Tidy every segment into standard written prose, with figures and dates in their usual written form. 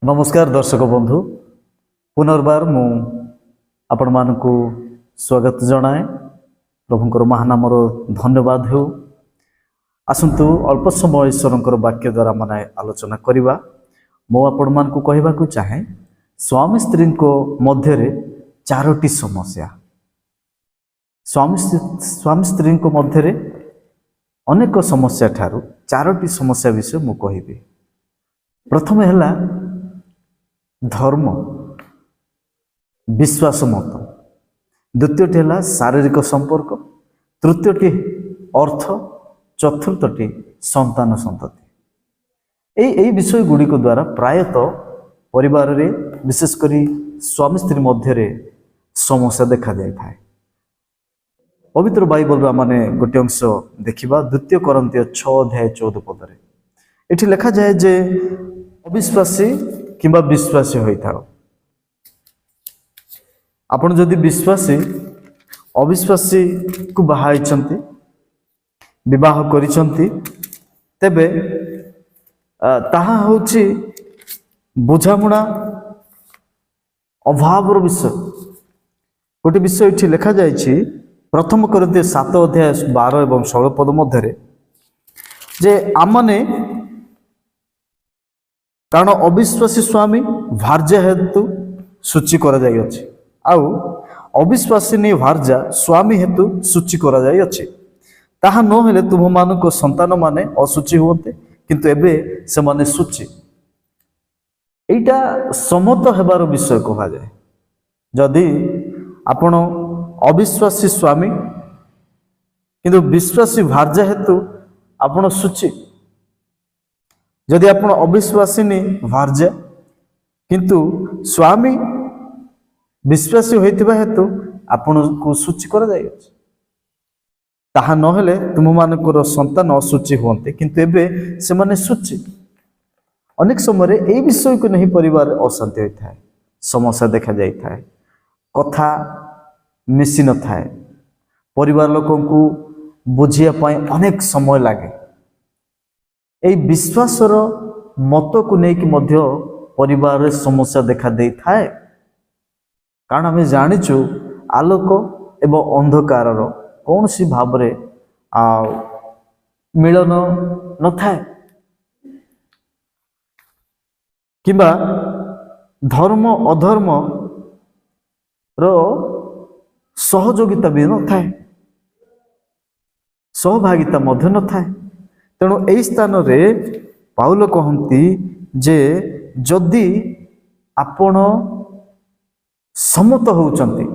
नमस्कार दर्शक बंधु पुनर्बार मु आपण मानकु स्वागत जनाए प्रभुंकर महानामर धन्यवाद हो। आसंतु अल्प समय ईश्वर वाक्य द्वारा माने आलोचना करिबा। मो आपण मानकु कहबाकू चाहे स्वामी स्त्री को मध्य रे चारोटी समस्या स्वामी स्त्री को मध्य रे अनेक समस्या ठारू चारोटी समस्या विषय मु कहिबी। प्रथम हैला धर्म विश्वास मत, द्वितीयटी है शारीरिक संपर्क, तृतीयटी अर्थ, चतुर्थटी संतान संतति। यही विषय गुड़िक द्वारा प्रायतः परिवार रे विशेषकर स्वामी स्त्री मध्य समस्या देखा जाए। पवित्र बाइबल माने गोटे अंश देखा द्वितीय कोरिन्थिय 6:14 पदरे एठी लिखा जाए जे अविश्वासी किंबा विश्वासी होता आपण जदि विश्वासी अविश्वासी को बाहाइछंती विवाह करिछंती तेबे ताहा होछि बुझामुणा अभावर विषय। गोटे विषय एठी लिखा जाइछि प्रथम कोरिन्थिय 7:12 एवं 16 पद मध्य जे आमने कारण अविश्वासी स्वामी भार्या हेतु सूची करा जाई अछि आउ अविश्वासिनी भार्या स्वामी हेतु सूची करा जाई अछि। ताहा न हेले तुम मानको संतान माने असुचि होते किंतु एबे से माने सूची। एटा समत हेबार विषय कहा जाए। जदि आपण अविश्वासी स्वामी किंतु विश्वासी भार्या हेतु आपण सूची, जदि आपण अविश्वासिनी भार्या किंतु स्वामी विश्वासी होइतिबा हेतु आपण को सूची कर जाय अछि। ताहा न हेले तुम मानकर संतान असुचि होते किंतु एबे से माने सूची। अनेक समय रे एई विषय को नहीं परिवार अशांति होता है, समस्या देखा जाय थाए, कथा मिसी न थाए, परिवार लोकों को बुझिया पाए अनेक समय लागे। एई विश्वासर मत को लेकिन मध्य परिवार रे समस्या देखा दे थाए। कारण आम जानिचु आलोक एवं अंधकार कौन सी भाव रे मिलन न थाए किंबा धर्म अधर्म रो सहयोगिता भी न थाए, सहभागिता मध्य न थाए। तेणु यही स्थान रे पाउल कहती जे जदि आपण सम्मत होउचंती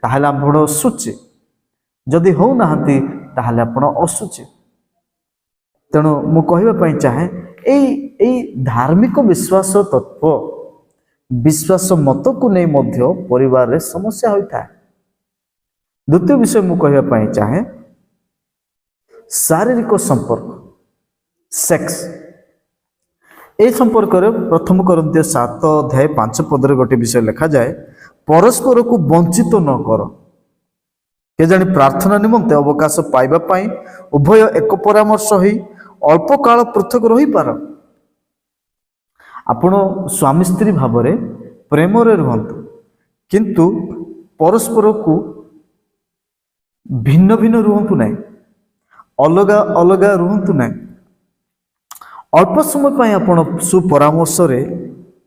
ताहले आपण सूची, जदि हो नाहंती ताहले आपण असुची। तेणु मु कहबा पई चाहे एई धार्मिक विश्वास तत्व विश्वास मत को नहीं मध्य परिवार रे समस्या होता है। द्वितीय विषय मु कहबा पई चाहे शारीरिक संपर्क सेक्स। ए संपर्क रे प्रथम कोरिन्थिय 7:5 पदरे गोटे विषय लिखा जाए परस्पर को वंचित न कर के जानी प्रार्थना निमंते अवकाश पाइबा पाई उभय एक परामर्श होई अल्प काल पृथक रही पार। आपण स्वामी स्त्री भाव रे प्रेम रे रहंतु किंतु परस्पर को भिन्न भिन्न रहंतु नहीं, अलगा अलगा रहंतु नहीं। अल्प समय पाई आपण सुपरामर्श रे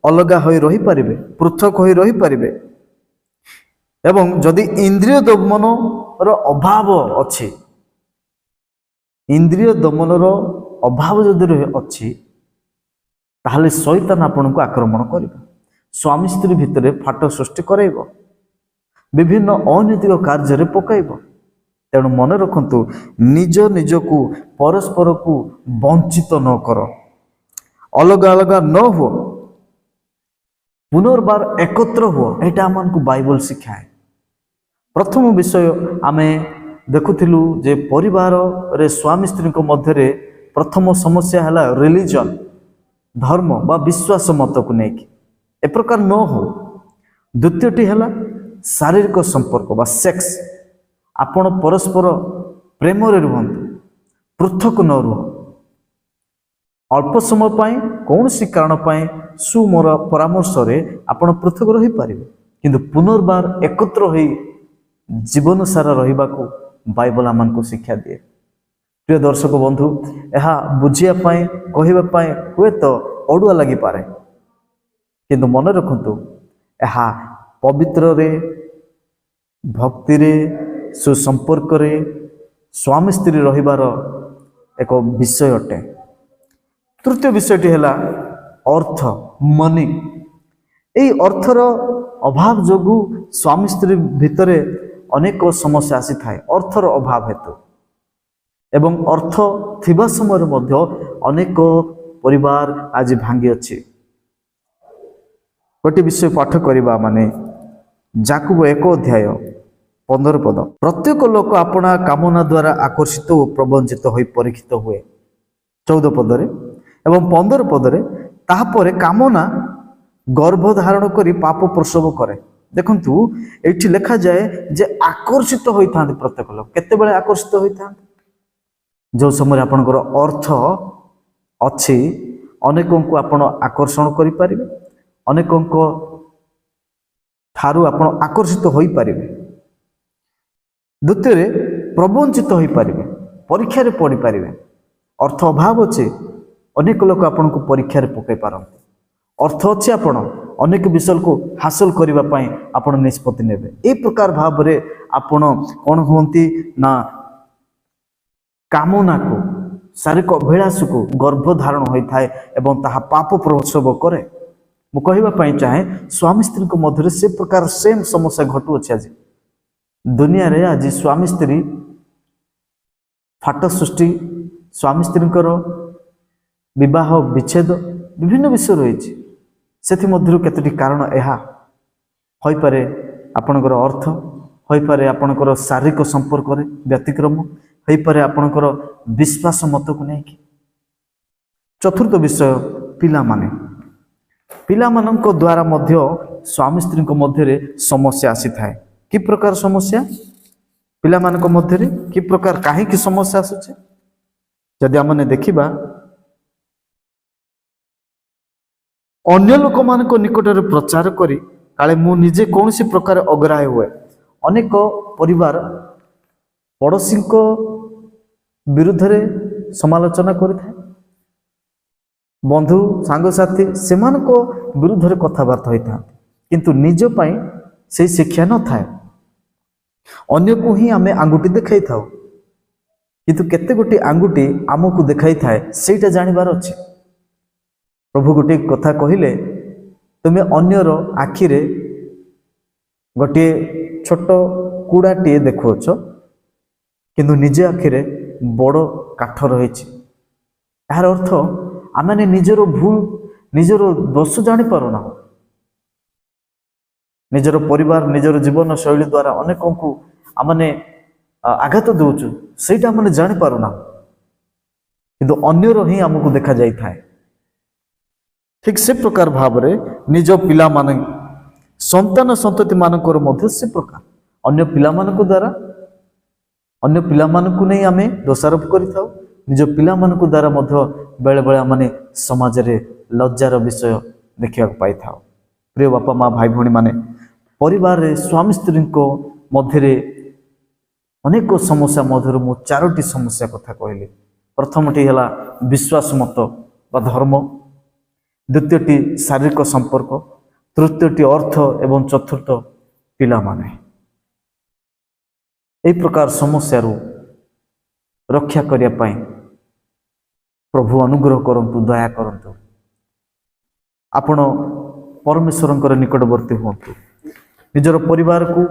अलगा होई रही पारिबे, पृथक होई रही पारिबे। एवं जदि इंद्रिय दमन रो अभाव अछि, इंद्रिय दमन रो अभाव जदि अछि ताहले शैतान आपण को आक्रमण करिबो, स्वामी स्त्री भितरे फाट सृष्टि करैबो, विभिन्न अनैतिक कार्य रे पकाइबो। तेणु मन रखंतु निज निज को परस्पर को वंचित न कर, अलग अलग न हो, पुनर्बार एकत्र हो। एटा हमन को बाइबल सिखाए। प्रथम विषय आमे देखुथिलु जे परिवार रे स्वामी स्त्री को मध्य रे प्रथम समस्या हला रिलीजन, धर्म बा विश्वास मत को नेकी ए प्रकार न हो। द्वितीयटी हला शारीरिक संपर्क बा सेक्स। आपण परस्पर प्रेम रे रहंतु, पृथक न रह। अल्प समय पाई कौन सी कारण पाई ପରାମର୍ଶରେ ଆପଣ ପୃଥକ ରହିପାରିବେ, କିନ୍ତୁ ପୁନର୍ବାର ଏକତ୍ର ହୋଇ ଜୀବନ ସାରା ରହିବାକୁ ବାଇବଲ ଆମମାନଙ୍କୁ ଶିକ୍ଷା ଦିଏ। ପ୍ରିୟ ଦର୍ଶକ ବନ୍ଧୁ, ଏହା ବୁଝିବା ପାଇଁ କହିବା ପାଇଁ ହୁଏତ ଅଡୁଆ ଲାଗିପାରେ, କିନ୍ତୁ ମନେ ରଖନ୍ତୁ ଏହା ପବିତ୍ରରେ, ଭକ୍ତିରେ, ସୁସମ୍ପର୍କରେ ସ୍ୱାମୀ ସ୍ତ୍ରୀ ରହିବାର ଏକ ବିଷୟ ଅଟେ। ତୃତୀୟ ବିଷୟଟି ହେଲା ଅର୍ଥ, ମନି। ଏହି ଅର୍ଥର ଅଭାବ ଯୋଗୁଁ ସ୍ୱାମୀ ସ୍ତ୍ରୀ ଭିତରେ ଅନେକ ସମସ୍ୟା ଆସିଥାଏ, ଅର୍ଥର ଅଭାବ ହେତୁ। ଏବଂ ଅର୍ଥ ଥିବା ସମୟରେ ମଧ୍ୟ ଅନେକ ପରିବାର ଆଜି ଭାଙ୍ଗି ଅଛି। ଗୋଟିଏ ବିଷୟ ପାଠ କରିବା ମାନେ ଯାକୁବ 1:15 ପ୍ରତ୍ୟେକ ଲୋକ ଆପଣା କାମନା ଦ୍ୱାରା ଆକର୍ଷିତ ଓ ପ୍ରବଞ୍ଚିତ ହୋଇ ପରୀକ୍ଷିତ ହୁଏ। 14 ଏବଂ 15 ତାହାପରେ କାମନା ଗର୍ଭ ଧାରଣ କରି ପାପ ପ୍ରସବ କରେ। ଦେଖନ୍ତୁ ଏଇଠି ଲେଖାଯାଏ ଯେ ଆକର୍ଷିତ ହୋଇଥାନ୍ତି ପ୍ରତ୍ୟେକ ଲୋକ। କେତେବେଳେ ଆକର୍ଷିତ ହୋଇଥାନ୍ତି? ଯେଉଁ ସମୟରେ ଆପଣଙ୍କର ଅର୍ଥ ଅଛି, ଅନେକଙ୍କୁ ଆପଣ ଆକର୍ଷଣ କରିପାରିବେ, ଅନେକଙ୍କ ଠାରୁ ଆପଣ ଆକର୍ଷିତ ହୋଇପାରିବେ। ଦ୍ୱିତୀୟରେ ପ୍ରବଞ୍ଚିତ ହୋଇପାରିବେ, ପରୀକ୍ଷାରେ ପଡ଼ିପାରିବେ। ଅର୍ଥ ଅଭାବ ଅଛି, ଅନେକ ଲୋକ ଆପଣଙ୍କୁ ପରୀକ୍ଷାରେ ପକାଇ ପାରନ୍ତି। ଅର୍ଥ ଅଛି, ଆପଣ ଅନେକ ବିଷୟକୁ ହାସଲ କରିବା ପାଇଁ ଆପଣ ନିଷ୍ପତ୍ତି ନେବେ। ଏହି ପ୍ରକାର ଭାବରେ ଆପଣ କ'ଣ ହୁଅନ୍ତି ନା କାମନାକୁ, ଶାରୀରିକ ଅଭିଳାଷକୁ ଗର୍ଭ ଧାରଣ ହୋଇଥାଏ ଏବଂ ତାହା ପାପ ପ୍ରସବ କରେ। ମୁଁ କହିବା ପାଇଁ ଚାହେଁ ସ୍ୱାମୀ ସ୍ତ୍ରୀଙ୍କ ମଧ୍ୟରେ ସେ ପ୍ରକାର ସେମ୍ ସମସ୍ୟା ଘଟୁଅଛି। ଆଜି ଦୁନିଆରେ ଆଜି ସ୍ୱାମୀ ସ୍ତ୍ରୀ ଫାଟ ସୃଷ୍ଟି, ସ୍ୱାମୀ ସ୍ତ୍ରୀଙ୍କର ବିବାହ ବିଚ୍ଛେଦ ବିଭିନ୍ନ ବିଷୟ ରହିଛି। ସେଥିମଧ୍ୟରୁ କେତୋଟି କାରଣ ଏହା ହୋଇପାରେ ଆପଣଙ୍କର ଅର୍ଥ, ହୋଇପାରେ ଆପଣଙ୍କର ଶାରୀରିକ ସମ୍ପର୍କରେ ବ୍ୟତିକ୍ରମ, ହୋଇପାରେ ଆପଣଙ୍କର ବିଶ୍ୱାସ ମତକୁ ନେଇକି। ଚତୁର୍ଥ ବିଷୟ ପିଲାମାନେ। ପିଲାମାନଙ୍କ ଦ୍ୱାରା ମଧ୍ୟ ସ୍ୱାମୀ ସ୍ତ୍ରୀଙ୍କ ମଧ୍ୟରେ ସମସ୍ୟା ଆସିଥାଏ। କି ପ୍ରକାର ସମସ୍ୟା? ପିଲାମାନଙ୍କ ମଧ୍ୟରେ କି ପ୍ରକାର, କାହିଁକି ସମସ୍ୟା ଆସୁଛି? ଯଦି ଆମେ ଦେଖିବା, ଅନ୍ୟ ଲୋକମାନଙ୍କ ନିକଟରେ ପ୍ରଚାର କରି କାଳେ ମୁଁ ନିଜେ କୌଣସି ପ୍ରକାର ଅଗ୍ରାହ୍ୟ ହୁଏ। ଅନେକ ପରିବାର ପଡ଼ୋଶୀଙ୍କ ବିରୁଦ୍ଧରେ ସମାଲୋଚନା କରିଥାଏ, ବନ୍ଧୁ ସାଙ୍ଗସାଥୀ ସେମାନଙ୍କ ବିରୁଦ୍ଧରେ କଥାବାର୍ତ୍ତା ହୋଇଥାନ୍ତି, କିନ୍ତୁ ନିଜ ପାଇଁ ସେହି ଶିକ୍ଷା ନଥାଏ। ଅନ୍ୟକୁ ହିଁ ଆମେ ଆଙ୍ଗୁଠି ଦେଖାଇଥାଉ, କିନ୍ତୁ କେତେ ଗୋଟି ଆଙ୍ଗୁଠି ଆମକୁ ଦେଖାଇଥାଏ ସେଇଟା ଜାଣିବାର ଅଛି। ପ୍ରଭୁ ଗୋଟିଏ କଥା କହିଲେ, ତୁମେ ଅନ୍ୟର ଆଖିରେ ଗୋଟିଏ ଛୋଟ କୁଡ଼ାଟିଏ ଦେଖୁଅଛ, କିନ୍ତୁ ନିଜ ଆଖିରେ ବଡ଼ କାଠ ରହିଛି। ଏହାର ଅର୍ଥ ଆମେ ନିଜର ଭୁଲ, ନିଜର ଦୋଷ ଜାଣିପାରୁନାହୁଁ। ନିଜର ପରିବାର, ନିଜର ଜୀବନ ଶୈଳୀ ଦ୍ୱାରା ଅନେକଙ୍କୁ ଆମେ ଆଘାତ ଦେଉଛୁ, ସେଇଟା ଆମେ ଜାଣିପାରୁନାହୁଁ, କିନ୍ତୁ ଅନ୍ୟର ହିଁ ଆମକୁ ଦେଖାଯାଇଥାଏ। ଠିକ୍ ସେ ପ୍ରକାର ଭାବରେ ନିଜ ପିଲାମାନେ, ସନ୍ତାନ ସନ୍ତତି ମାନଙ୍କର ମଧ୍ୟ ସେ ପ୍ରକାର ଅନ୍ୟ ପିଲାମାନଙ୍କ ଦ୍ୱାରା, ଅନ୍ୟ ପିଲାମାନଙ୍କୁ ନେଇ ଆମେ ଦୋଷାରୋପ କରିଥାଉ। ନିଜ ପିଲାମାନଙ୍କ ଦ୍ୱାରା ମଧ୍ୟ ବେଳେବେଳେ ଆମେ ସମାଜରେ ଲଜ୍ଜାର ବିଷୟ ଦେଖିବାକୁ ପାଇଥାଉ। ପ୍ରିୟ ବାପା ମା, ଭାଇ ଭଉଣୀ ମାନେ, ପରିବାରରେ ସ୍ୱାମୀ ସ୍ତ୍ରୀଙ୍କ ମଧ୍ୟରେ ଅନେକ ସମସ୍ୟା ମଧ୍ୟରୁ ମୁଁ 4ଟି ସମସ୍ୟା କଥା କହିଲି। ପ୍ରଥମଟି ହେଲା ବିଶ୍ୱାସ ମତ ବା ଧର୍ମ, ଦ୍ୱିତୀୟଟି ଶାରୀରିକ ସମ୍ପର୍କ, ତୃତୀୟଟି ଅର୍ଥ ଏବଂ ଚତୁର୍ଥ ପିଲାମାନେ। ଏହି ପ୍ରକାର ସମସ୍ୟାରୁ ରକ୍ଷା କରିବା ପାଇଁ ପ୍ରଭୁ ଅନୁଗ୍ରହ କରନ୍ତୁ, ଦୟା କରନ୍ତୁ। ଆପଣ ପରମେଶ୍ୱରଙ୍କର ନିକଟବର୍ତ୍ତୀ ହୁଅନ୍ତୁ, ନିଜର ପରିବାରକୁ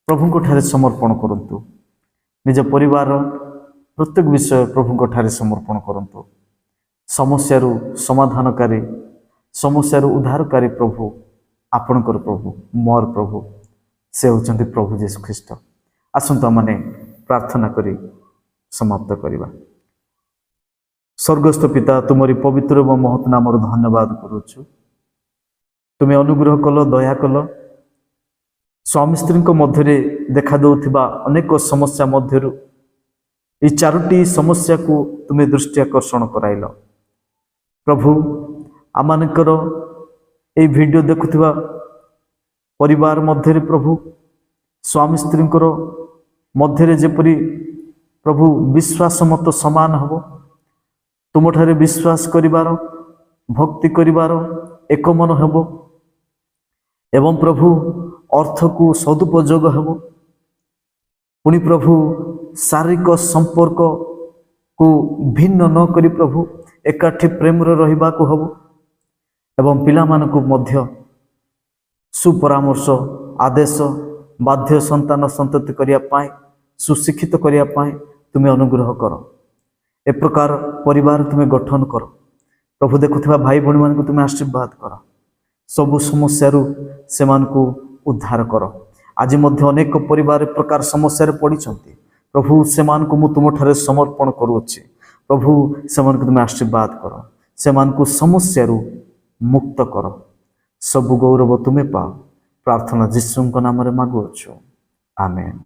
ପ୍ରଭୁଙ୍କ ଠାରେ ସମର୍ପଣ କରନ୍ତୁ, ନିଜ ପରିବାରର ପ୍ରତ୍ୟେକ ବିଷୟ ପ୍ରଭୁଙ୍କ ଠାରେ ସମର୍ପଣ କରନ୍ତୁ। ସମସ୍ୟାରୁ ସମାଧାନକାରୀ, ସମସ୍ୟାରୁ ଉଦ୍ଧାରକାରୀ ପ୍ରଭୁ ଆପଣଙ୍କର ପ୍ରଭୁ, ମୋର ପ୍ରଭୁ, ସେ ହେଉଛନ୍ତି ପ୍ରଭୁ ଯୀଶୁ ଖ୍ରୀଷ୍ଟ। ଆସନ୍ତୁ ଆମେ ପ୍ରାର୍ଥନା କରି ସମାପ୍ତ କରିବା। ସ୍ୱର୍ଗସ୍ଥ ପିତା, ତୁମରି ପବିତ୍ର ଏବଂ ମହତ୍ ନାମର ଧନ୍ୟବାଦ କରୁଛୁ। ତୁମେ ଅନୁଗ୍ରହ କଲ, ଦୟା କଲ। ସ୍ୱାମୀ ସ୍ତ୍ରୀଙ୍କ ମଧ୍ୟରେ ଦେଖାଦେଉଥିବା ଅନେକ ସମସ୍ୟା ମଧ୍ୟରୁ এই 4ଟି ସମସ୍ୟାକୁ ତୁମେ ଦୃଷ୍ଟି ଆକର୍ଷଣ କରାଇଲ। ପ୍ରଭୁ, ଆମମାନଙ୍କର এই ଭିଡ଼ିଓ ଦେଖୁଥିବା ପରିବାର ମଧ୍ୟରେ ପ୍ରଭୁ ସ୍ୱାମୀ ସ୍ତ୍ରୀଙ୍କର ମଧ୍ୟରେ ଯେପରି ପ୍ରଭୁ ବିଶ୍ୱାସ ମତ ସମାନ ହେବ, ତୁମଠାରେ ବିଶ୍ୱାସ କରିବାର, ଭକ୍ତି କରିବାର ଏକ ମନ ହେବ ଏବଂ ପ୍ରଭୁ ଅର୍ଥକୁ ସଦୁପଯୋଗ ହେବ। ପୁଣି ପ୍ରଭୁ ଶାରୀରିକ ସମ୍ପର୍କକୁ ଭିନ୍ନ ନ କରି ପ୍ରଭୁ ଏକାଠି ପ୍ରେମରେ ରହିବାକୁ ହେବ ଏବଂ ପିଲାମାନଙ୍କୁ ମଧ୍ୟ ସୁପରାମର୍ଶ ଆଦେଶ ବାଧ୍ୟ ସନ୍ତାନ ସନ୍ତତି କରିବା ପାଇଁ, ସୁଶିକ୍ଷିତ କରିବା ପାଇଁ ତୁମେ ଅନୁଗ୍ରହ କର। ଏ ପ୍ରକାର ପରିବାର ତୁମେ ଗଠନ କର ପ୍ରଭୁ। ଦେଖୁଥିବା ଭାଇ ଭଉଣୀମାନଙ୍କୁ ତୁମେ ଆଶୀର୍ବାଦ କର, ସବୁ ସମସ୍ୟାରୁ ସେମାନଙ୍କୁ ଉଦ୍ଧାର କର। ଆଜି ମଧ୍ୟ ଅନେକ ପରିବାର ଏ ପ୍ରକାର ସମସ୍ୟାରେ ପଡ଼ିଛନ୍ତି ପ୍ରଭୁ, ସେମାନଙ୍କୁ ମୁଁ ତୁମଠାରେ ସମର୍ପଣ କରୁଅଛି। ପ୍ରଭୁ ସେମାନଙ୍କୁ ତୁମେ ଆଶୀର୍ବାଦ କର, ସେମାନଙ୍କୁ ସମସ୍ୟାରୁ ମୁକ୍ତ କର। ସବୁ ଗୌରବ ତୁମେ ପାଅ। ପ୍ରାର୍ଥନା ଯୀଶୁଙ୍କ ନାମରେ ମାଗୁଅଛୁ, ଆମେନ୍।